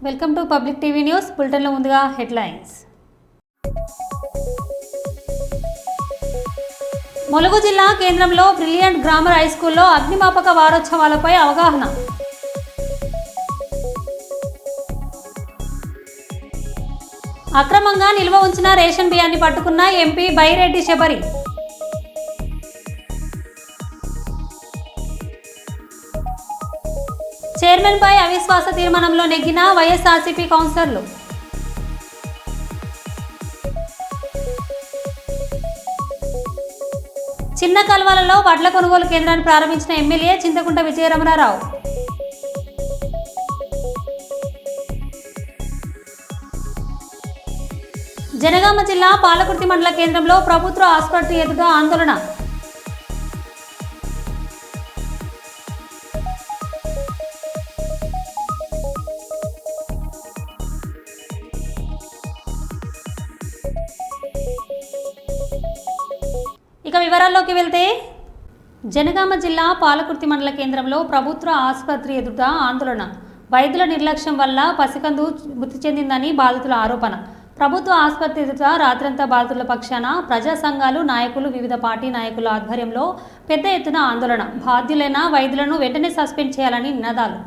Welcome to public TV news. బులెటిన్లో ముందుగా headlines. Mulugu జిల్లా కేంద్రంలో బ్రిలియంట్ గ్రామర్ హై స్కూల్లో అగ్నిమాపక వారోత్సవాలపై అవగాహన. అక్రమంగా నిల్వ ఉంచిన రేషన్ బియ్యాన్ని పట్టుకున్న ఎంపీ బైరెడ్డి శబరి. చైర్మన్పై అవిశ్వాస తీర్మానంలో నెగ్గిన వైఎస్ఆర్సీపీ కౌన్సిలర్లు. చిన్న కల్వాలలో వడ్ల కొనుగోలు కేంద్రాన్ని ప్రారంభించిన ఎమ్మెల్యే చింతకుంట విజయరమణారావు. జనగామ జిల్లా పాలకుర్తి మండల కేంద్రంలో ప్రభుత్వ ఆసుపత్రి ఎదుట ఆందోళన. ఇక వివరాల్లోకి వెళ్తే, జనగామ జిల్లా పాలకుర్తి మండల కేంద్రంలో ప్రభుత్వ ఆసుపత్రి ఎదుట ఆందోళన. వైద్యుల నిర్లక్ష్యం వల్ల పసికందు మృతి చెందిందని బాధితుల ఆరోపణ. ప్రభుత్వ ఆసుపత్రి ఎదుట రాత్రంతా బాధితుల పక్షాన ప్రజా సంఘాలు, నాయకులు, వివిధ పార్టీ నాయకుల ఆధ్వర్యంలో పెద్ద ఎత్తున ఆందోళన. బాధ్యులైన వైద్యులను వెంటనే సస్పెండ్ చేయాలని నినాదాలు.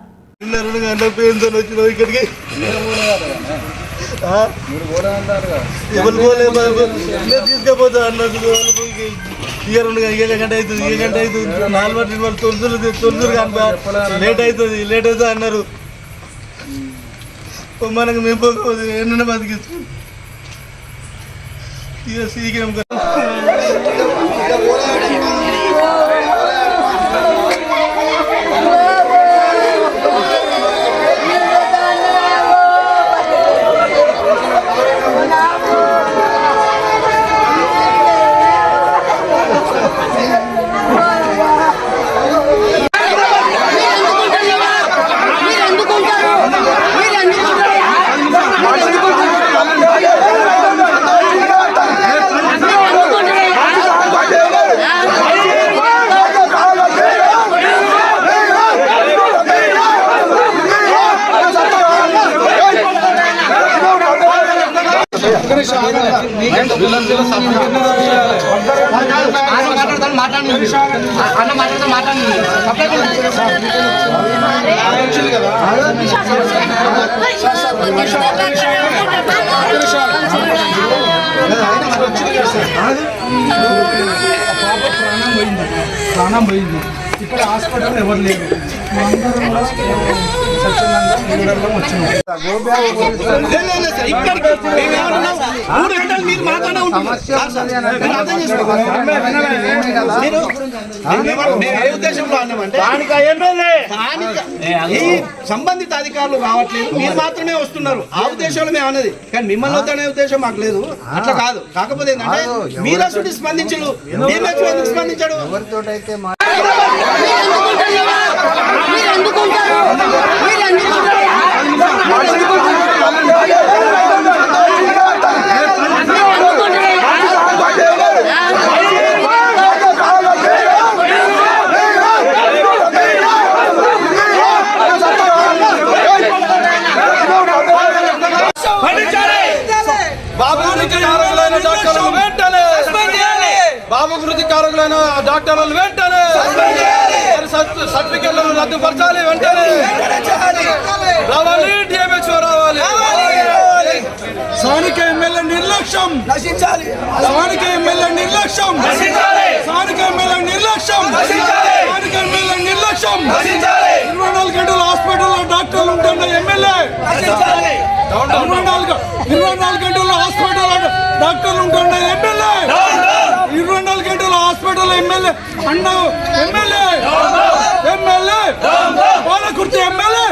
లేట్ అవుతుంది అన్నారు. మనకు మేము ఎన్న బతికిస్తాం. ప్రాణం పోయింది. ఇక్కడ హాస్పిటల్ ఎవరు లేరు. సంబంధిత అధికారులు రావట్లేదు, మీరు మాత్రమే వస్తున్నారు. ఆ ఉద్దేశంలో మేము అన్నది, కానీ మిమ్మల్ని వద్దనే ఉద్దేశం మాకు లేదు. అట్లా కాదు. కాకపోతే ఏంటంటే మీరు అసలు స్పందించడు, స్పందించాడు. బాబు వృత్తి కారకులైన డాక్టర్లను వెంటనే సర్టిఫికెట్లను రద్దుపరచాలి. వెంటనే రావాలి, డిఎంహెచ్ఓ రావాలి. స్థానిక ఎమ్మెల్యే నిర్లక్ష్యం నశించాలి. స్థానిక ఎమ్మెల్యే నిర్లక్ష్యం నశించాలి. స్థానిక ఎమ్మెల్యే నిర్లక్ష్యం నశించాలి. స్థానిక ఎమ్మెల్యే నిర్లక్ష్యం నశించాలి. 24 గంటల హాస్పిటల్లో డాక్టర్లు ఉంటున్న ఎమ్మెల్యే నశించాలి. 24 గంటల హాస్పిటల్ డాక్టర్లు ఉంటున్న ఎమ్మెల్యే, 24 గంటల హాస్పిటల్ ఎమ్మెల్యే అన్న ఎమ్మెల్యే పాలకుర్తి ఎమ్మెల్యే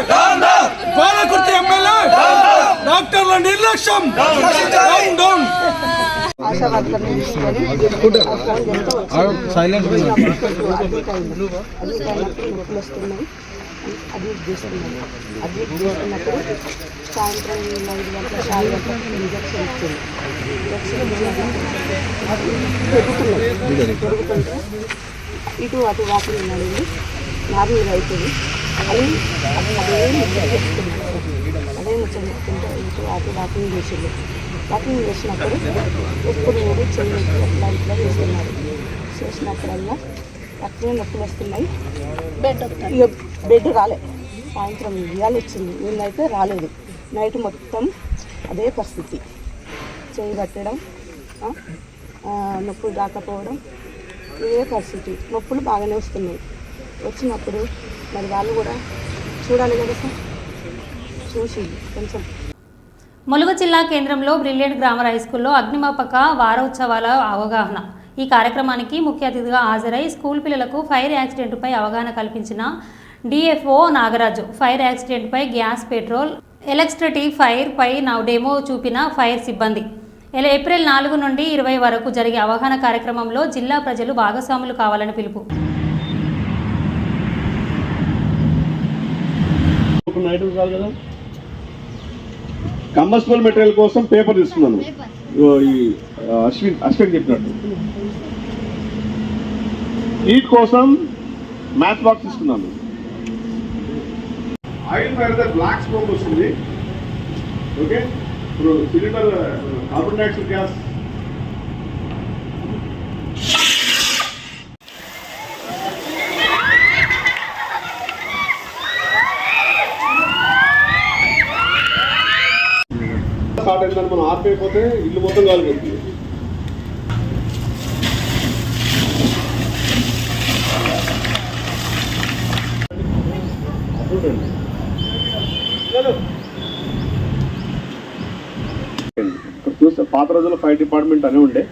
డాక్టర్ల నిర్లక్ష్యం. అడ్మిట్ చేస్తున్నప్పుడు సాయంత్రం 5 గంటల 6 గంటలకు ఇంజక్షన్ ఇచ్చింది. పెరుగుతుంటే ఇటు అటు వాకింగ్ ఉన్నాడండి. నార్మల్గా అవుతుంది. అదేం చెందుకుంటూ ఇటు అటు వాకింగ్ చేసిండు. వాకింగ్ చేసినప్పుడు ఎప్పుడు కూడా చెయ్యి అట్లా ఇట్లా చేస్తున్నారు. చేసినప్పుడల్లా అట్లనే నొప్పులు వస్తున్నాయి. బెడ్ రాలే. సాయంత్రం ఇవాళ వచ్చింది, నిన్నైతే రాలేదు. నైట్ మొత్తం అదే పరిస్థితి, చేయి పట్టడం, నొప్పులు రాకపోవడం, ఇదే పరిస్థితి. నొప్పులు బాగానే వస్తున్నాయి. వచ్చినప్పుడు మరి వాళ్ళు కూడా చూడాలి కదా సార్, చూసి కొంచెం. ములుగు జిల్లా కేంద్రంలో బ్రిలియంట్ గ్రామర్ హైస్కూల్లో అగ్నిమాపక వారోత్సవాల అవగాహన. ఈ కార్యక్రమానికి ముఖ్య అతిథిగా హాజరై స్కూల్ పిల్లలకు ఫైర్ యాక్సిడెంట్పై అవగాహన కల్పించిన డిఎఫ్ఓ నాగరాజు, ఫైర్ యాక్సిడెంట్పై గ్యాస్, పెట్రోల్, ఎలక్ట్రిసిటీ ఫైర్ పై డెమో చూపిన ఫైర్ సిబ్బంది. ఏప్రిల్ 4 నుండి 20 వరకు జరిగే అవగాహన కార్యక్రమంలో జిల్లా ప్రజలు భాగస్వాములు కావాలని పిలుపు. కంబస్టబుల్ మెటీరియల్ కోసం పేపర్ తీసుకున్నాను. ఈ అశ్విన్ చెప్పినట్టు హీట్ కోసం మ్యాచ్ బాక్స్ తీసుకున్నాను. ఆయిల్ పెడితే బ్లాక్ స్మోక్ వస్తుంది. ఓకే, ఇప్పుడు cylinder carbon dioxide gas start అయిందని మనం ఆర్పైపోతే ఇల్లు మొత్తం కాలిపోతుంది. చూస్తే పాత రోజుల్లో ఫైర్ డిపార్ట్మెంట్ అనే ఉండే,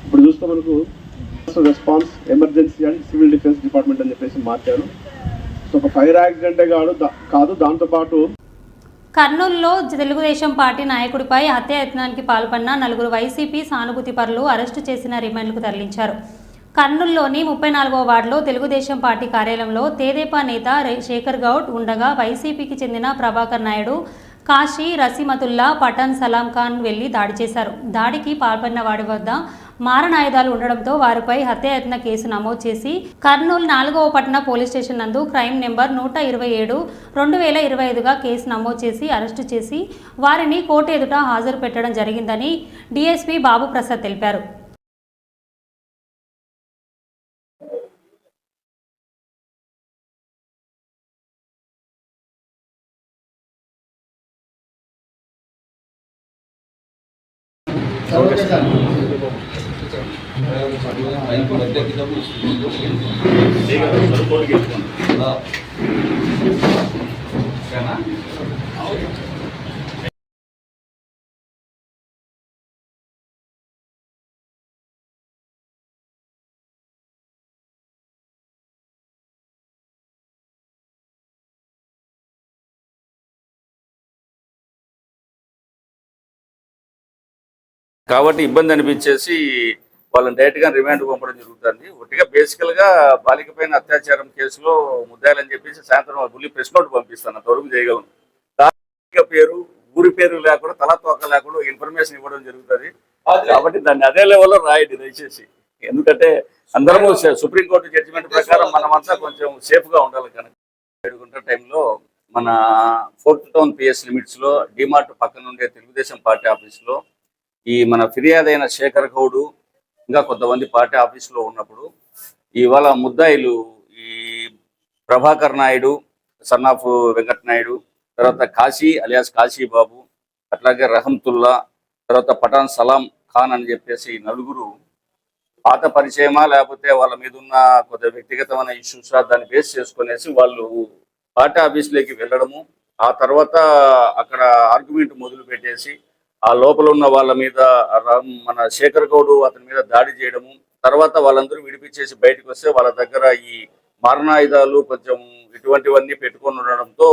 ఇప్పుడు చూస్తే మనకు response, emergency and civil defence department అని చెప్పేసి మార్చారు. సో ఒక ఫైర్ యాక్సిడెంటే కాదు దాంతోపాటు కర్నూలులో తెలుగుదేశం పార్టీ నాయకుడిపై హత్యాయత్నానికి పాల్పడిన 4 వైసీపీ సానుభూతి పరులు అరెస్టు చేసిన రిమాండ్కు తరలించారు. కర్నూలులోని 34వ వార్డులో తెలుగుదేశం పార్టీ కార్యాలయంలో తెదేపా నేత శేఖర్ గౌడ్ ఉండగా వైసీపీకి చెందిన ప్రభాకర్ నాయుడు, కాశీ, రసీమతుల్లా, పఠాన్ సలాం ఖాన్ వెళ్లి దాడి చేశారు. దాడికి పాల్పడిన వాడి వద్ద మారణాయుధాలు ఉండడంతో వారిపై హత్యాయత్న కేసు నమోదు చేసి కర్నూలు 4వ పట్టణ పోలీస్ స్టేషన్ నందు క్రైమ్ నెంబర్ 127/2025గా కేసు నమోదు చేసి అరెస్టు చేసి వారిని కోర్టు ఎదుట హాజరు పెట్టడం జరిగిందని డీఎస్పీ బాబు ప్రసాద్ తెలిపారు. కాబట్టి ఇబ్బంది అనిపించేసి వాళ్ళని డైరెక్ట్గా రిమాండ్ పంపడం జరుగుతుంది. ఒట్టిగా బేసికల్గా బాలిక పైన అత్యాచారం కేసులో ముద్దాయాలని చెప్పేసి సాయంత్రం బుల్లి ప్రెస్ నోట్ పంపిస్తాను, అంతవరకు చేయగలను. బాలిక పేరు, ఊరి పేరు లేకుండా, తలతోక లేకుండా ఇన్ఫర్మేషన్ ఇవ్వడం జరుగుతుంది. కాబట్టి దాన్ని అదే లెవెల్లో రాయండి దయచేసి. ఎందుకంటే అందరము సుప్రీంకోర్టు జడ్జిమెంట్ ప్రకారం మనమంతా కొంచెం సేఫ్గా ఉండాలి. కనుక 7 గంటల టైంలో మన 4th టౌన్ పిఎస్ లిమిట్స్లో డిమార్ట్ పక్కన ఉండే తెలుగుదేశం పార్టీ ఆఫీస్లో ఈ మన ఫిర్యాదైన శేఖర్ గౌడ్ ఇంకా కొంతమంది పార్టీ ఆఫీసులో ఉన్నప్పుడు ఇవాళ ముద్దాయిలు ఈ ప్రభాకర్ నాయుడు, సన్ ఆఫ్ వెంకట్ నాయుడు, తర్వాత కాశీ అలియాస్ కాశీ బాబు, అట్లాగే రహంతుల్లా, తర్వాత పఠాన్ సలాం ఖాన్ అని చెప్పేసి 4 పాత పరిచయమా లేకపోతే వాళ్ళ మీద ఉన్న కొంత వ్యక్తిగతమైన ఇష్యూస్ దాన్ని బేస్ చేసుకునేసి వాళ్ళు పార్టీ ఆఫీసులోకి వెళ్ళడము, ఆ తర్వాత అక్కడ ఆర్గ్యుమెంట్ మొదలు పెట్టేసి ఆ లోపల ఉన్న వాళ్ళ మీద మన శేఖర్ గౌడ్ అతని మీద దాడి చేయడము, తర్వాత వాళ్ళందరూ విడిపించేసి బయటకు వస్తే వాళ్ళ దగ్గర ఈ మారణాయుధాలు కొంచెం ఇటువంటివన్నీ పెట్టుకొని ఉండడంతో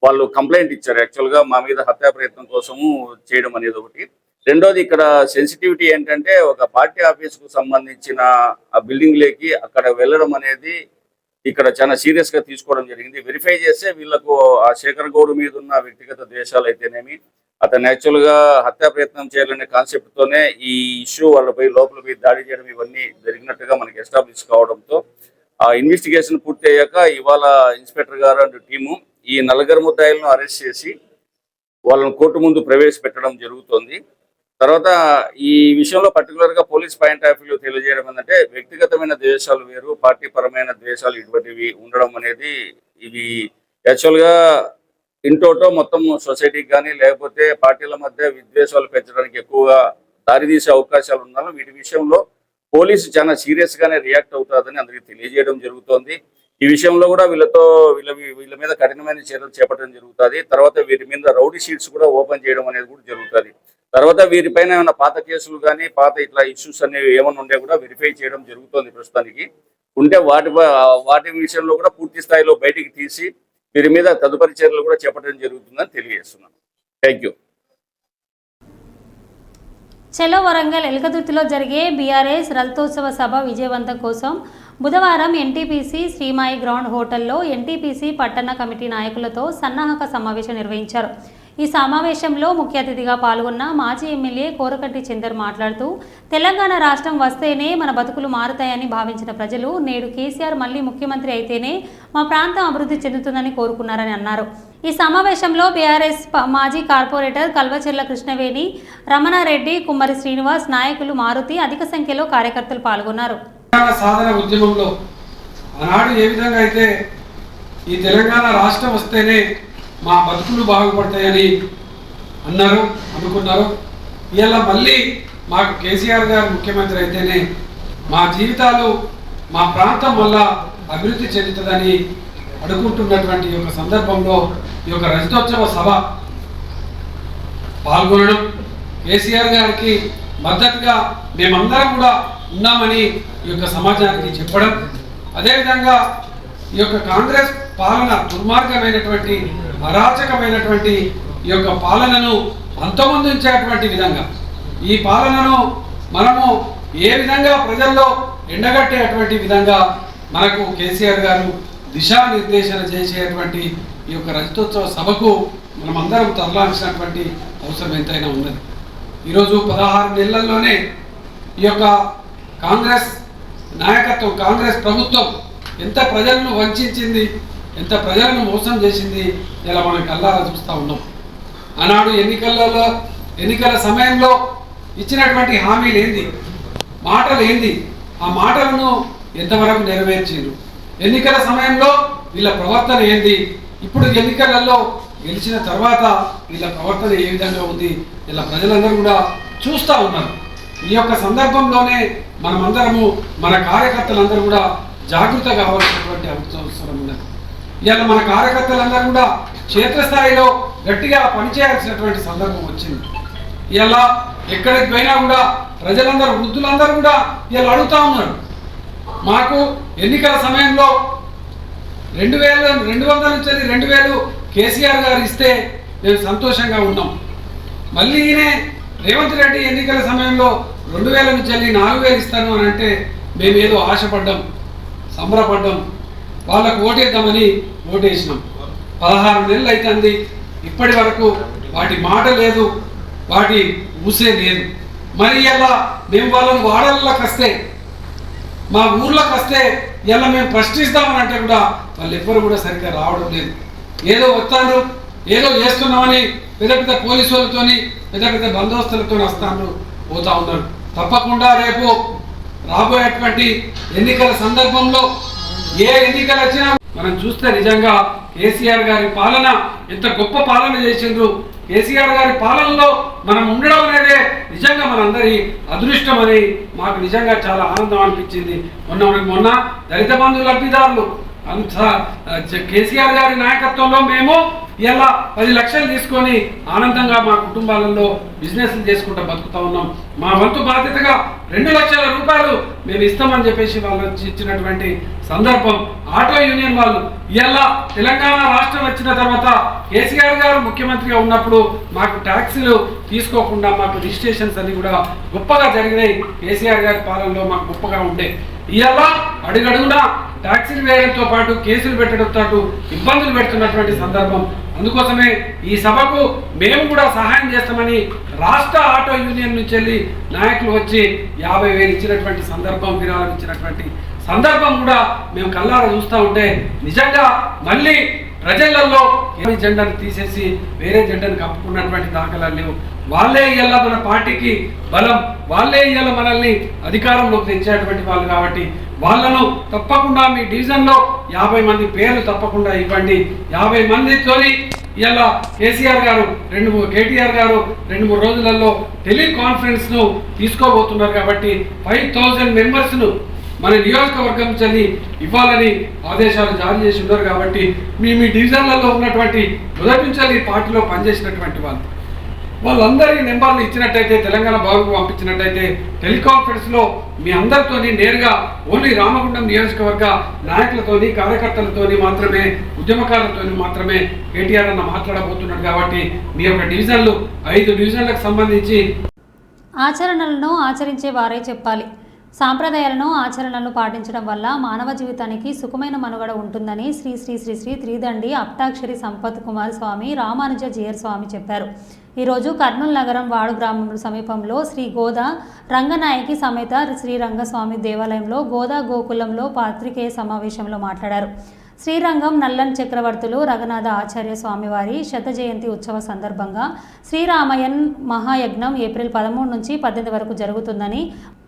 వాళ్ళు కంప్లైంట్ ఇచ్చారు. యాక్చువల్గా మా మీద హత్యా ప్రయత్నం కోసము చేయడం అనేది ఒకటి. రెండోది ఇక్కడ సెన్సిటివిటీ ఏంటంటే ఒక పార్టీ ఆఫీస్కు సంబంధించిన ఆ బిల్డింగ్లోకి అక్కడ వెళ్ళడం అనేది ఇక్కడ చాలా సీరియస్గా తీసుకోవడం జరిగింది. వెరిఫై చేస్తే వీళ్ళకు ఆ శేఖర్ గౌడ్ మీద ఉన్న వ్యక్తిగత ద్వేషాలు అయితేనేమి, అతను యాక్చువల్గా హత్యా ప్రయత్నం చేయాలనే కాన్సెప్ట్తోనే ఈ ఇష్యూ వాళ్ళపై లోపలిపై దాడి చేయడం ఇవన్నీ జరిగినట్టుగా మనకి ఎస్టాబ్లిష్ కావడంతో ఆ ఇన్వెస్టిగేషన్ పూర్తి అయ్యాక ఇవాళ ఇన్స్పెక్టర్ గారు అండ్ టీము ఈ 4 ముద్దాయిలను అరెస్ట్ చేసి వాళ్ళని కోర్టు ముందు ప్రవేశపెట్టడం జరుగుతోంది. తర్వాత ఈ విషయంలో పర్టికులర్గా పోలీస్ పాయింట్ ఆఫ్ వ్యూ తెలియజేయడం ఏంటంటే, వ్యక్తిగతమైన ద్వేషాలు వేరు, పార్టీ పరమైన ద్వేషాలు ఇటువంటివి ఉండడం అనేది ఇది యాక్చువల్గా ఇంటోటో మొత్తం సొసైటీకి కానీ లేకపోతే పార్టీల మధ్య విద్వేషాలు పెంచడానికి ఎక్కువగా దారితీసే అవకాశాలు ఉన్నాయని వీటి విషయంలో పోలీసు చాలా సీరియస్ గానే రియాక్ట్ అవుతుందని అందరికీ తెలియజేయడం జరుగుతోంది. ఈ విషయంలో కూడా వీళ్ళ మీద కఠినమైన చర్యలు చేపట్టడం జరుగుతుంది. తర్వాత వీరి మీద రౌడీ షీట్స్ కూడా ఓపెన్ చేయడం అనేది కూడా జరుగుతుంది. తర్వాత వీరిపైన ఏమైనా పాత కేసులు కానీ పాత ఇట్లా ఇష్యూస్ అనేవి ఏమైనా ఉంటే కూడా వెరిఫై చేయడం జరుగుతుంది. ప్రస్తుతానికి ఉంటే వాటి విషయంలో కూడా పూర్తి స్థాయిలో బయటికి తీసి వీరి మీద తదుపరి చర్యలు కూడా చేపట్టడం జరుగుతుందని తెలియజేస్తున్నాను. Thank you. చలో వరంగల్ ఎల్కదుర్తిలో జరిగే బీఆర్ఎస్ రథోత్సవ సభ విజయవంతం కోసం బుధవారం ఎన్టీపీసీ శ్రీమాయి గ్రౌండ్ హోటల్లో ఎన్టీపీసీ పట్టణ కమిటీ నాయకులతో సన్నాహక సమావేశం నిర్వహించారు. ఈ సమావేశంలో ముఖ్య అతిథిగా పాల్గొన్న మాజీ ఎమ్మెల్యే కోరకట్టి చందర్ మాట్లాడుతూ, తెలంగాణ రాష్ట్రం వస్తేనే మన బతుకులు మారుతాయని భావించిన ప్రజలు నేడు కేసీఆర్ మళ్లీ ముఖ్యమంత్రి అయితేనే మా ప్రాంతం అభివృద్ధి చెందుతుందని కోరుకున్నారని అన్నారు. ఈ సమావేశంలో బీఆర్ఎస్ మాజీ కార్పొరేటర్ కల్వచెర్ల కృష్ణవేణి, రమణారెడ్డి, కుమ్మరి శ్రీనివాస్, నాయకులు మారుతి అధిక సంఖ్యలో కార్యకర్తలు పాల్గొన్నారు. సాధన ఉద్యమంలో ఆనాడు ఏ విధంగా అయితే ఈ తెలంగాణ రాష్ట్రం వస్తేనే మా బతుకులు బాగుపడతాయని అనుకున్నారు. ఇలా మళ్ళీ మాకు కేసీఆర్ గారు ముఖ్యమంత్రి అయితేనే మా జీవితాలు మా ప్రాంతం వల్ల అభివృద్ధి చెందుతుందని అనుకుంటున్నటువంటి ఈ యొక్క సందర్భంలో ఈ యొక్క రజతోత్సవ సభ పాల్గొనడం, కేసీఆర్ గారికి మద్దతుగా మేమందరం కూడా ఉన్నామని ఈ యొక్క సమాజానికి చెప్పడం, అదేవిధంగా ఈ యొక్క కాంగ్రెస్ పాలన దుర్మార్గమైనటువంటి అరాచకమైనటువంటి ఈ యొక్క పాలనను అంతమొందించేటువంటి విధంగా ఈ పాలనను మనము ఏ విధంగా ప్రజల్లో ఎండగట్టేటువంటి విధంగా మనకు కేసీఆర్ గారు దిశానిర్దేశన చేసేటువంటి ఈ యొక్క రజతోత్సవ సభకు మనమందరం తరలాల్సినటువంటి అవసరం ఎంతైనా ఉన్నది. ఈరోజు 16 నెలల్లోనే ఈ యొక్క కాంగ్రెస్ నాయకత్వం, కాంగ్రెస్ ప్రభుత్వం ఎంత ప్రజలను వంచింది, ఎంత ప్రజలను మోసం చేసింది ఇలా మనం కళ్ళారా చూస్తూ ఉన్నాం. ఆనాడు ఎన్నికల సమయంలో ఇచ్చినటువంటి హామీలు ఏంది, మాటలు ఏంది, ఆ మాటలను ఎంతవరకు నెరవేర్చిండ్రు, ఎన్నికల సమయంలో వీళ్ళ ప్రవర్తన ఏంది, ఇప్పుడు ఎన్నికలలో గెలిచిన తర్వాత వీళ్ళ ప్రవర్తన ఏ విధంగా ఉంది ఇలా ప్రజలందరూ కూడా చూస్తూ ఉన్నారు. ఈ యొక్క సందర్భంలోనే మనమందరము మన కార్యకర్తలందరూ కూడా జాగృత కావాల్సినటువంటి అవసరం ఉన్నది. ఇవాళ మన కార్యకర్తలందరూ కూడా క్షేత్రస్థాయిలో గట్టిగా పనిచేయాల్సినటువంటి సందర్భం వచ్చింది. ఇవాళ ఎక్కడికి పోయినా కూడా ప్రజలందరూ, వృద్ధులందరూ కూడా ఇవాళ అడుగుతూ ఉన్నారు, మాకు ఎన్నికల సమయంలో 2,200 నుంచి 2,000 కేసీఆర్ గారు ఇస్తే మేము సంతోషంగా ఉన్నాం. మళ్ళీ ఈయన రేవంత్ రెడ్డి ఎన్నికల సమయంలో 2,000 నుంచి 4,000 ఇస్తాను అని అంటే మేము ఏదో ఆశపడ్డాం, సంబరపడ్డాం, వాళ్ళకు ఓటేద్దామని ఓటేసినాం. 16 నెలలు అవుతుంది, ఇప్పటి వరకు వాటి మాట లేదు, వాటి ఊసే లేదు. మరి ఇలా మేము వాళ్ళని వాడల్లోకి వస్తే, మా ఊర్లోకి వస్తే ఇలా మేము ప్రశ్నిస్తామని అంటే కూడా వాళ్ళు ఎవ్వరు కూడా సరిగ్గా రావడం లేదు. ఏదో వస్తాను, ఏదో చేస్తున్నామని పెద్ద పెద్ద పోలీసు వాళ్ళతోని పెద్ద పెద్ద బందోబస్తులతో వస్తాను పోతా ఉన్నారు. తప్పకుండా రేపు రాబోయేటువంటి ఎన్నికల సందర్భంలో ఏ ఎన్నికలు వచ్చినా మనం చూస్తే నిజంగా కేసీఆర్ గారి పాలన ఎంత గొప్ప పాలన చేసిండ్రు. కేసీఆర్ గారి పాలనలో మనం ఉండడం అనేదే నిజంగా మనందరి అదృష్టం అని మాకు నిజంగా చాలా ఆనందం అనిపించింది. మొన్న దళిత బంధు లబ్ధిదారులు అంత కేసీఆర్ గారి నాయకత్వంలో మేము ఇలా 10 లక్షలు తీసుకొని ఆనందంగా మా కుటుంబాలలో బిజినెస్లు చేసుకుంటూ బతుకుతా ఉన్నాం. మా వంతు బాధ్యతగా 2 లక్షల రూపాయలు మేము ఇస్తామని చెప్పేసి వాళ్ళు ఇచ్చినటువంటి సందర్భం. ఆటో యూనియన్ వాళ్ళు ఇలా తెలంగాణ రాష్ట్రం వచ్చిన తర్వాత కేసీఆర్ గారు ముఖ్యమంత్రిగా ఉన్నప్పుడు మాకు ట్యాక్సీలు తీసుకోకుండా మాకు రిజిస్ట్రేషన్స్ అన్ని కూడా గొప్పగా జరిగినాయి. కేసీఆర్ గారి పాలనలో మాకు గొప్పగా ఉండే. ఇలా అడుగడుగునా ట్యాక్సీలు వేయడంతో పాటు కేసులు పెట్టడంతో పాటు ఇబ్బందులు పెడుతున్నటువంటి సందర్భం. అందుకోసమే ఈ సభకు మేము కూడా సహాయం చేస్తామని రాష్ట్ర ఆటో యూనియన్ నుంచి వెళ్ళి నాయకులు వచ్చి 50,000 ఇచ్చినటువంటి సందర్భం, విరాళం ఇచ్చినటువంటి సందర్భం కూడా మేము కళ్ళారా చూస్తూ ఉంటే నిజంగా మళ్ళీ ప్రజలలో ఏ జెండాను తీసేసి వేరే జెండాను కప్పుకున్నటువంటి దాఖలాలు లేవు. వాళ్ళే ఇవాళ మన పార్టీకి బలం, వాళ్ళే ఇవాళ మనల్ని అధికారంలోకి తెచ్చేటువంటి వాళ్ళు. కాబట్టి వాళ్ళను తప్పకుండా మీ డివిజన్లో 50 మంది పేర్లు తప్పకుండా ఇవ్వండి. 50 మందితోని ఇలా కేటీఆర్ గారు 2-3 రోజులలో టెలికాన్ఫరెన్స్ను తీసుకోబోతున్నారు. కాబట్టి 5000 మెంబర్స్ను మన నియోజకవర్గం చల్లి ఇవ్వాలని ఆదేశాలు జారీ చేసి ఉన్నారు. కాబట్టి మీ డివిజన్లలో ఉన్నటువంటి మొదటి నుంచి పార్టీలో పనిచేసినటువంటి వాళ్ళందరి నెంబర్లు ఇచ్చినట్టయితే, తెలంగాణ భవన్కు పంపించినట్టయితే టెలికాన్ఫరెన్స్లో మీ అందరితోని నేరుగా ఓన్లీ రామగుండం నియోజకవర్గ నాయకులతోని, కార్యకర్తలతోని మాత్రమే, ఉద్యమకారులతోని మాత్రమే కేటీఆర్ అన్న మాట్లాడబోతున్నాడు. కాబట్టి మీ యొక్క డివిజన్లు 5 డివిజన్లకు సంబంధించి ఆచరణలను ఆచరించే వారే చెప్పాలి. సాంప్రదాయాలను ఆచరణలను పాటించడం వల్ల మానవ జీవితానికి సుఖమైన మనుగడ ఉంటుందని శ్రీ శ్రీ శ్రీ శ్రీ త్రిదండి అప్తాక్షరి సంపత్ కుమార్ స్వామి రామానుజ జీయర్ స్వామి చెప్పారు. ఈరోజు కర్నూలు నగరం వాడు గ్రామం సమీపంలో శ్రీ గోదా రంగనాయకి సమేత శ్రీరంగస్వామి దేవాలయంలో గోదా గోకులంలో పాత్రికేయ సమావేశంలో మాట్లాడారు. శ్రీరంగం నల్లన్ చక్రవర్తులు రఘునాథ ఆచార్య స్వామివారి శత జయంతి ఉత్సవ సందర్భంగా శ్రీరామయన్ మహాయజ్ఞం ఏప్రిల్ 13 నుంచి 18 వరకు జరుగుతుందని,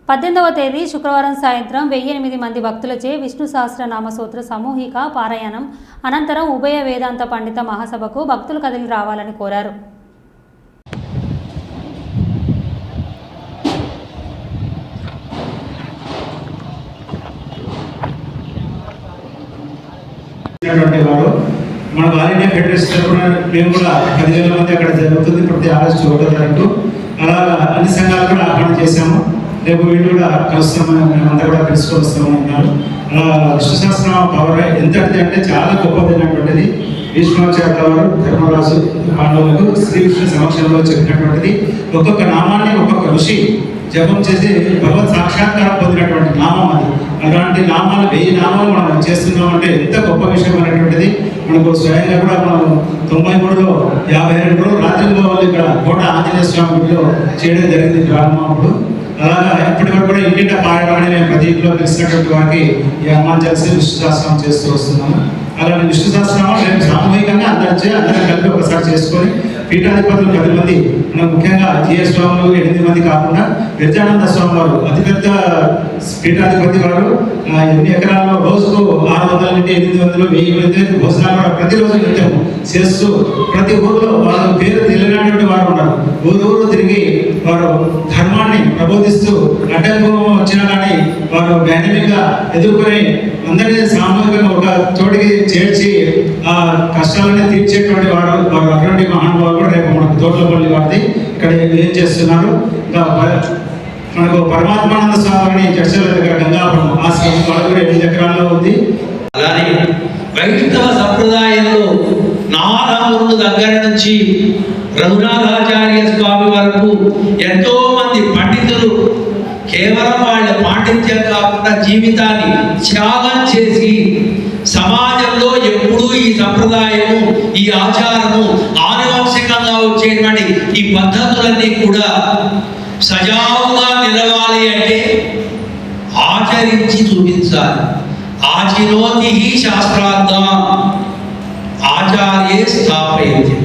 18వ తేదీ శుక్రవారం సాయంత్రం 1008 మంది భక్తులచే విష్ణు సహస్రనామ స్తోత్ర సమూహిక పారాయణం అనంతరం ఉభయ వేదాంత పండిత మహాసభకు భక్తులు కదిలి రావాలని కోరారు. వారు మన ఆల్ ఇండియా ఫెడరేషన్ తరఫున మేము కూడా 10,000 మంది అక్కడ జరుగుతుంది ప్రతి ఆగస్టు 1వ తారీఖు. అలా అన్ని సంఘాలు కూడా ఆహ్వానం చేశాము. రేపు వీళ్ళు కూడా కలుస్తామని మేమంతా కూడా కలుసుకొని వస్తామని అన్నారు. అలా విష్ణు సహస్రనామ పవర్ ఎంతటిది అంటే చాలా గొప్పదైనటువంటిది. విష్ణువాచార్య వారు ధర్మరాజు పాండవులకు శ్రీ విష్ణు సమక్షంలో చెప్పినటువంటిది. ఒక్కొక్క నామాన్ని ఒక్కొక్క ఋషి జపం చేసి భగవత్ సాక్షాత్కారం పొందినటువంటి నామం అది. అలాంటి నామాలు 1000 నామాలు మనం చేస్తున్నామంటే ఎంత గొప్ప విషయం అనేటువంటిది మనకు స్వయంగా కూడా మనం 93లో 52 రోజులు రాత్రిలో వాళ్ళు ఇక్కడ కోట ఆంజనేయ స్వామి గుడిలో చేయడం జరిగింది ప్రారంభప్పుడు. అలాగా ఇప్పటి వరకు కూడా ఇంటింట పాడమని మేము ప్రతి ఇంట్లో తెలిసినటువంటి వారికి ఈ అమ్మాని కలిసి విష్ణు సహస్రనామం చేస్తూ వస్తున్నాము. అలాంటి విష్ణు సహస్రనామం మేము సామూహికంగా అందరం కలిపి ఒకసారి చేసుకొని పీఠాధిపతులు 10 మంది, మనం ముఖ్యంగా జీఎస్ స్వాములు 8 మంది కాకుండా విద్యానంద స్వామి వారు అతిపెద్ద పీఠాధిపతి వారు ఎన్ని ఎకరాల్లో రోజుకు 600 నుండి 800, 1000 భోజనాలు కూడా ప్రతిరోజు నిత్యం చేస్తూ ప్రతి ఊరిలో వాళ్ళ పేరు తెలియనటువంటి వారు ఉన్నారు. ఊరు తిరిగి వారు ధర్మాన్ని ప్రబోధిస్తూ అడ్డంకు వచ్చినా కానీ వారు డైనమిక్గా ఎదుర్కొని అందరినీ సామూహికంగా ఒక చోటికి చేర్చి ఆ కష్టాలన్నీ తీర్చేటువంటి వారు అటువంటి మహానుభావులు కూడా రేపు మనకు తోటలపల్లి వారిది ఇక్కడ ఏం చేస్తున్నారు. ఇంకా మనకు పరమాత్మానంద స్వామి చర్చల దగ్గర గంగాపురం ఆశ్రమం వాళ్ళకు 8 ఎకరాల్లో ఉంది. అలానే వైష్ణవ సంప్రదాయంలో నారాయణుడు దగ్గర నుంచి రఘునాథాచార్య స్వామి వరకు ఎంతో మంది పండితులు కేవలం వాళ్ళ పాండిత్యం కాకుండా జీవితాన్ని త్యాగం చేసి సమాజంలో ఎప్పుడూ ఈ సంప్రదాయము, ఈ ఆచారము, ఆనువంశికంగా వచ్చేటువంటి ఈ పద్ధతులన్నీ కూడా సజావుగా నిలవాలి అంటే ఆచరించి చూపించాలి. ఆచినోతి శాస్త్రార్థం ఆచార్యే స్థాపయతి.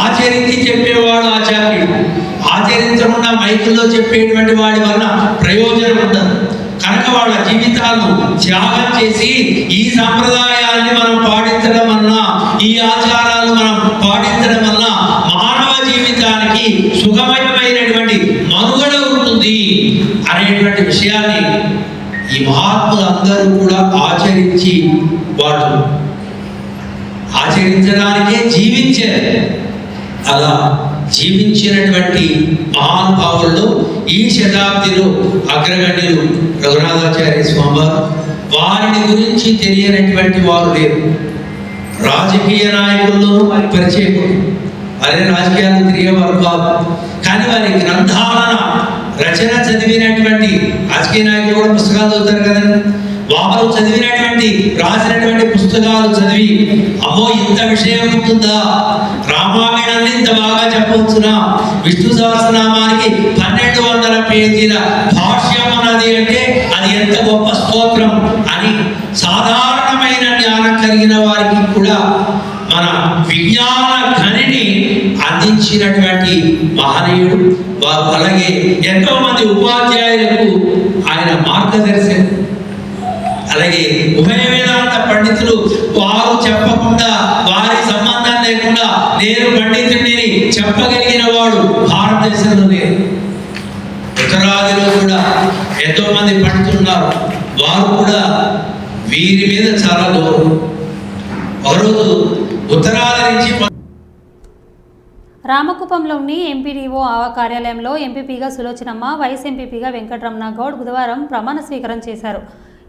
ఆచరించి చెప్పేవాడు ఆచార్యుడు. ఆచరించకుండా మైకుల్లో చెప్పేటువంటి వాడి వలన ప్రయోజనం ఉండదు. కనుక వాళ్ళ జీవితాలను త్యాగం చేసి ఈ సంప్రదాయాన్ని మనం పాటించడం వలన, ఈ ఆచారాలు మనం పాటించడం వలన మానవ జీవితానికి సుఖమయమైనటువంటి మనుగడ ఉంటుంది అనేటువంటి విషయాన్ని ఈ మహాత్ములందరూ కూడా ఆచరించి వాళ్ళు ఆచరించడానికే జీవించారు. అలా జీవించినటువంటి మహానుభావుల్లో ఈ శతాబ్దిలో అగ్రగణ్యులు రఘునాథాచార్య స్వామి వారిని గురించి తెలియనటువంటి వారు లేరు. రాజకీయ నాయకుల్లో వారి పరిచయం, వారి రాజకీయాలు తిరిగేవారు కాదు. కానీ వారి గ్రంథాలను రచన చదివినటువంటి రాజకీయ నాయకులు కూడా పుస్తకాలు చదువుతారు కదండి. వారు చదివినటువంటి రాసినటువంటి పుస్తకాలు చదివి అమ్మో ఇంత విషయం ఉంటుందా, రామాయణాన్ని ఇంత బాగా చెప్పవచ్చునా, విష్ణు సహస్రనామానికి 1200 పేజీల భాష్యం ఉన్నది అంటే అది ఎంత గొప్ప స్తోత్రం అని సాధారణమైన జ్ఞానం కలిగిన వారికి కూడా అందించినటువంటి మహనీయుడు వారు. అలాగే ఎంతో మంది ఉపాధ్యాయులకు ఆయన మార్గదర్శనం. అలాగే ఉభయ వేదాంత పండితులు వారు చెప్పకుండా, వారి సంబంధం లేకుండా నేను పండితుడిని చెప్పగలిగిన వాడు భారతదేశంలో లేరు. ఉత్తరాదిలో కూడా ఎంతో మంది పండితులు ఉన్నారు. వారు కూడా వీరి మీద చాలా గౌరవం. ఒకరోజు ఉత్తరాది నుంచి రామకుప్పంలోని ఎంపీడీఓ కార్యాలయంలో ఎంపీపీగా సులోచనమ్మ, వైస్ ఎంపీపీగా వెంకటరమణ గౌడ్ బుధవారం ప్రమాణ స్వీకారం చేశారు.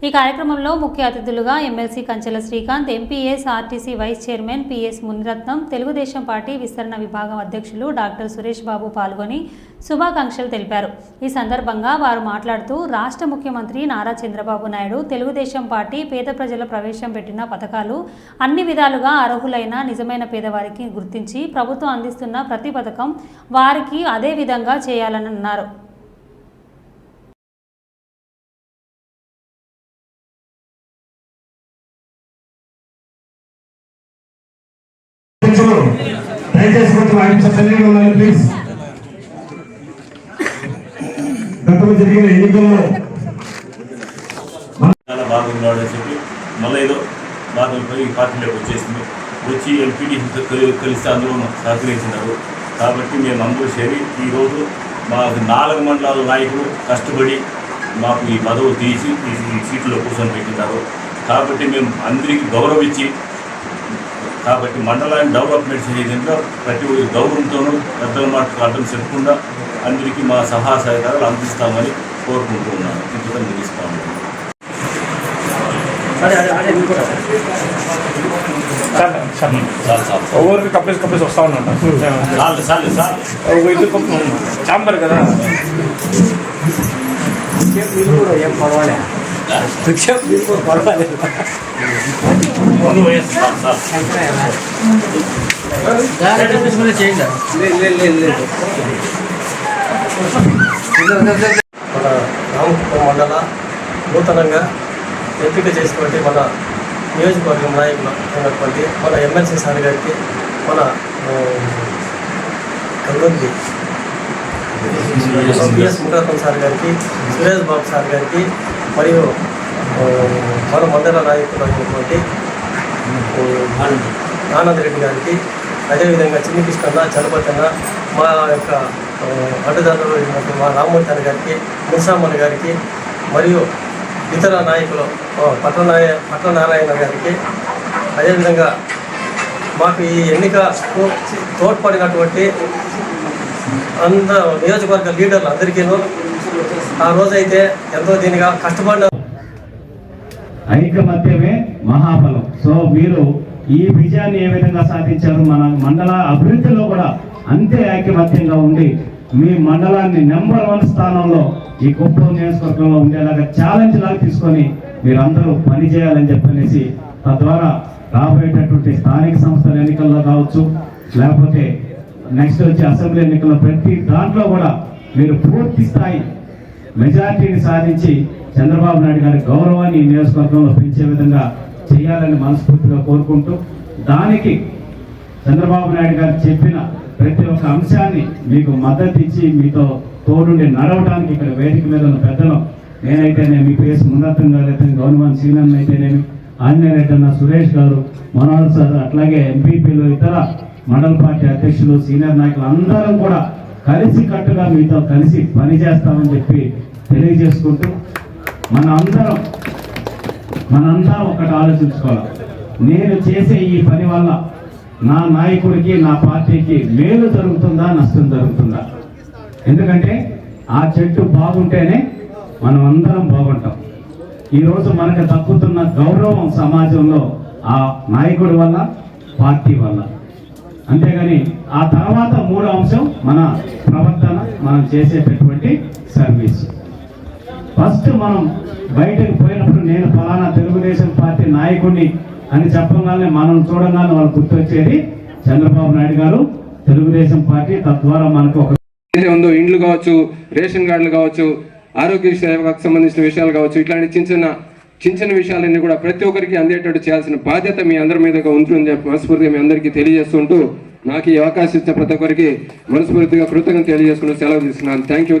ఈ కార్యక్రమంలో ముఖ్య అతిథులుగా MLC Kanchela Srikanth, MPS RTC vice chairman PS Muniratnam, Telugudesam party విస్తరణ విభాగం అధ్యక్షులు డాక్టర్ సురేష్ బాబు పాల్గొని శుభాకాంక్షలు తెలిపారు. ఈ సందర్భంగా వారు మాట్లాడుతూ రాష్ట్ర ముఖ్యమంత్రి నారా చంద్రబాబు నాయుడు తెలుగుదేశం పార్టీ పేద ప్రజల ప్రవేశం పెట్టిన పథకాలు అన్ని విధాలుగా అర్హులైన నిజమైన పేదవారికి గుర్తించి ప్రభుత్వం అందిస్తున్న ప్రతి పథకం వారికి అదే విధంగా చేయాలని అన్నారు. దయచేసి కొంచెం 5 నిమిషాలు సైలెంట్గా ఉండాలి ప్లీజ్. గతంలో జరిగిన ఎన్నికల్లో చాలా బాగున్నాడు అని చెప్పి మళ్ళీ ఏదో బాధలపై ఈ పార్టీలోకి వచ్చి ఎంపీడీ కలిసి అందరూ సహకరించినారు. కాబట్టి మేము అందరూ చేరి ఈరోజు మాకు 4 మండలాల నాయకులు కష్టపడి మాకు ఈ పదవులు తీసి ఈ సీట్లో కూర్చొని పెట్టినారు. కాబట్టి మేము అందరికీ గౌరవించి, కాబట్టి మండలాన్ని డెవలప్మెంట్ చేయడంలో ప్రతి గౌరవంతోనూ పెద్దల మాట అర్థం చెప్పకుండా అందరికీ మా సహాయ సహకారాలు అందిస్తామని కోరుకుంటూ ఉన్నాను. ఇంతగా ముగిస్తాము. ఒవ్వరికి కప్పేసి వస్తా ఉన్నాడు. చాంబర్ కదా ఏం పర్వాలేదు. మన రామకుప్పం మండల నూతనంగా ఎంపిక చేసినటువంటి మన నియోజకవర్గం నాయకులు అయినటువంటి మన ఎమ్మెల్సీ సార్ గారికి, మన కల్లుంది పిఎస్ మునిరత్నం సార్ గారికి, సురేష్ బాబు సార్ గారికి, మరియు మన మండల నాయకులు అయినటువంటి ఆనంద్ రెడ్డి గారికి, అదేవిధంగా చిన్ని కృష్ణన్న, చలపతన్న, మా యొక్క అడ్డదారులు మా రామ్మూర్తి అన్న గారికి, మున్సామన్న గారికి, మరియు ఇతర నాయకులు పట్లనారాయణ గారికి, అదేవిధంగా మాకు ఈ ఎన్నికకు తోడ్పడినటువంటి నియోజకవర్గ లీడర్లు అందరికీను ఆ రోజైతే ఎంతో దీనిగా కష్టపడిన ఐకమత్యమే మహాబలం. సో మీరు ఈ విజయాన్ని ఏ విధంగా సాధించారు? మన మండల అభివృద్ధిలో కూడా అంతే ఐకమత్యంగా ఉండి మీ మండలాన్ని నెంబర్ 1 స్థానంలో ఈ కుప్పం నియోజకవర్గంలో ఉండేలాగా ఛాలెంజ్ లాగా తీసుకొని మీరందరూ పనిచేయాలని చెప్పనేసి, తద్వారా రాబోయేటటువంటి స్థానిక సంస్థల ఎన్నికల్లో కావచ్చు, లేకపోతే నెక్స్ట్ వచ్చే అసెంబ్లీ ఎన్నికల్లో ప్రతి దాంట్లో కూడా మీరు పూర్తి స్థాయి మెజార్టీని సాధించి చంద్రబాబు నాయుడు గారి గౌరవాన్ని ఈ నియోజకవర్గంలో పెంచే విధంగా చేయాలని మనస్ఫూర్తిగా కోరుకుంటూ, దానికి చంద్రబాబు నాయుడు గారు చెప్పిన ప్రతి ఒక్క అంశాన్ని మీకు మద్దతు ఇచ్చి మీతో తోడుండి నడవడానికి ఇక్కడ వేదిక మీద ఉన్న పెద్దలు, నేనైతేనేమి పిఎస్ మునిరత్నం గారు అయితే, గవర్నమెంట్ సీనియర్ అయితేనేమి, ఆంజనేయ రెడ్డి అన్న, సురేష్ గారు, మనోహర్ సార్, అట్లాగే ఎంపీపీలు, ఇతర మండల పార్టీ అధ్యక్షులు, సీనియర్ నాయకులు అందరం కూడా కలిసి కట్టుగా మీతో కలిసి పనిచేస్తామని చెప్పి తెలియజేసుకుంటూ, మనందరం ఒకటి ఆలోచించుకోవాలి. నేను చేసే ఈ పని వల్ల నా నాయకుడికి, నా పార్టీకి మేలు జరుగుతుందా, నష్టం జరుగుతుందా? ఎందుకంటే ఆ చెట్టు బాగుంటేనే మనం అందరం బాగుంటాం. ఈరోజు మనకు దక్కుతున్న గౌరవం సమాజంలో ఆ నాయకుడి వల్ల, పార్టీ వల్ల. అంతేగాని ఆ తర్వాత 3వ అంశం మన ప్రవర్తన, మనం చేసేటటువంటి సర్వీస్. ఫస్ట్ మనం బయటకు పోయినప్పుడు నేను ఫలానా తెలుగుదేశం పార్టీ నాయకుడిని అని చెప్పగానే, మనం చూడగానే వాళ్ళు గుర్తొచ్చేది చంద్రబాబు నాయుడు గారు, తెలుగుదేశం పార్టీ. తద్వారా మనకు ఒక ఉందో ఇండ్లు కావచ్చు, రేషన్ కార్డులు కావచ్చు, ఆరోగ్య సేవకు సంబంధించిన విషయాలు కావచ్చు, ఇట్లాంటి చిన్న చిన్న విషయాలన్నీ కూడా ప్రతి ఒక్కరికి అందేటట్టు చేయాల్సిన బాధ్యత మీ అందరి మీద ఉంటుందని చెప్పి మనస్ఫూర్తిగా మీ అందరికీ తెలియజేస్తుంటూ నాకు ఈ అవకాశం ఇచ్చిన ప్రతి ఒక్కరికి మనస్ఫూర్తిగా కృతజ్ఞతలు తెలియజేసుకుని సెలవు తీసుకున్నాను. Thank you.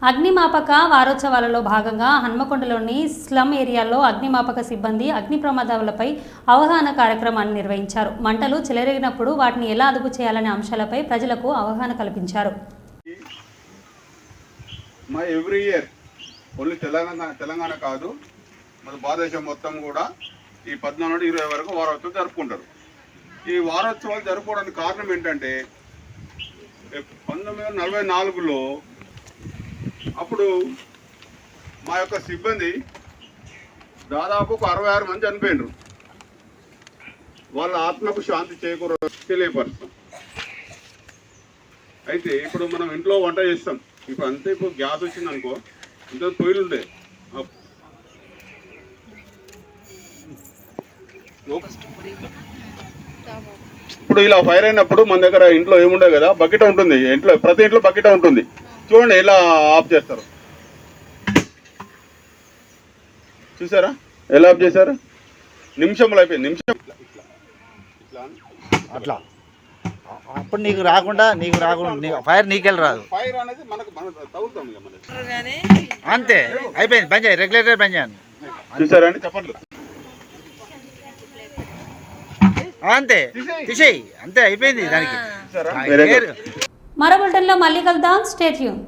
అగ్నిమాపక వారోత్సవాలలో భాగంగా హన్మకొండలోని స్లమ్ ఏరియాలో అగ్నిమాపక సిబ్బంది అగ్ని ప్రమాదాలపై అవగాహన కార్యక్రమాన్ని నిర్వహించారు. మంటలు చెలరేగినప్పుడు వాటిని ఎలా అదుపు చేయాలనే అంశాలపై ప్రజలకు అవగాహన కల్పించారు. ఎవ్రీ ఇయర్ ఓన్లీ తెలంగాణ కాదు, మన భారతదేశం మొత్తం కూడా ఈ 14 నుండి 20 వరకు వారోత్సవాలు జరుపుకుంటారు. ఈ వారోత్సవాలు జరుపుకోవడానికి కారణం ఏంటంటే 1944లో అప్పుడు మా యొక్క సిబ్బంది దాదాపు 66 మంది చనిపోయినారు. వాళ్ళ ఆత్మకు శాంతి చేకూర తెలియపరుస్తాం. అయితే ఇప్పుడు మనం ఇంట్లో వంట చేస్తాం, ఇప్పుడు అంతే ఇప్పుడు గ్యాస్ వచ్చింది అనుకో, ఇంత పొయ్యిలు ఉండే ఇప్పుడు ఇలా ఫైర్ అయినప్పుడు మన దగ్గర ఇంట్లో ఏముండే కదా, బకెట్ ఉంటుంది, ఇంట్లో ప్రతి ఇంట్లో బకెట్ ఉంటుంది. చూడండి ఎలా ఆఫ్ చేస్తారు, చూసారా ఎలా ఆఫ్ చేశారు? నిమిషంలో అయిపోయింది, నిమిషం అట్లా. అప్పుడు నీకు రాకుండా ఫైర్ నీకెళ్ళి రాదు. ఫైర్ అనేది మనకు తగులుతాం అంతే, అయిపోయింది. పని చేయి, రెగ్యులేటర్ పని చేయండి. చూసారా అండి, చెప్పండి. అంతే తీసేయి, అంతే అయిపోయింది దానికి. మరో బులెటిన్లో మళ్ళీ కలుద్దాం. Stay tune.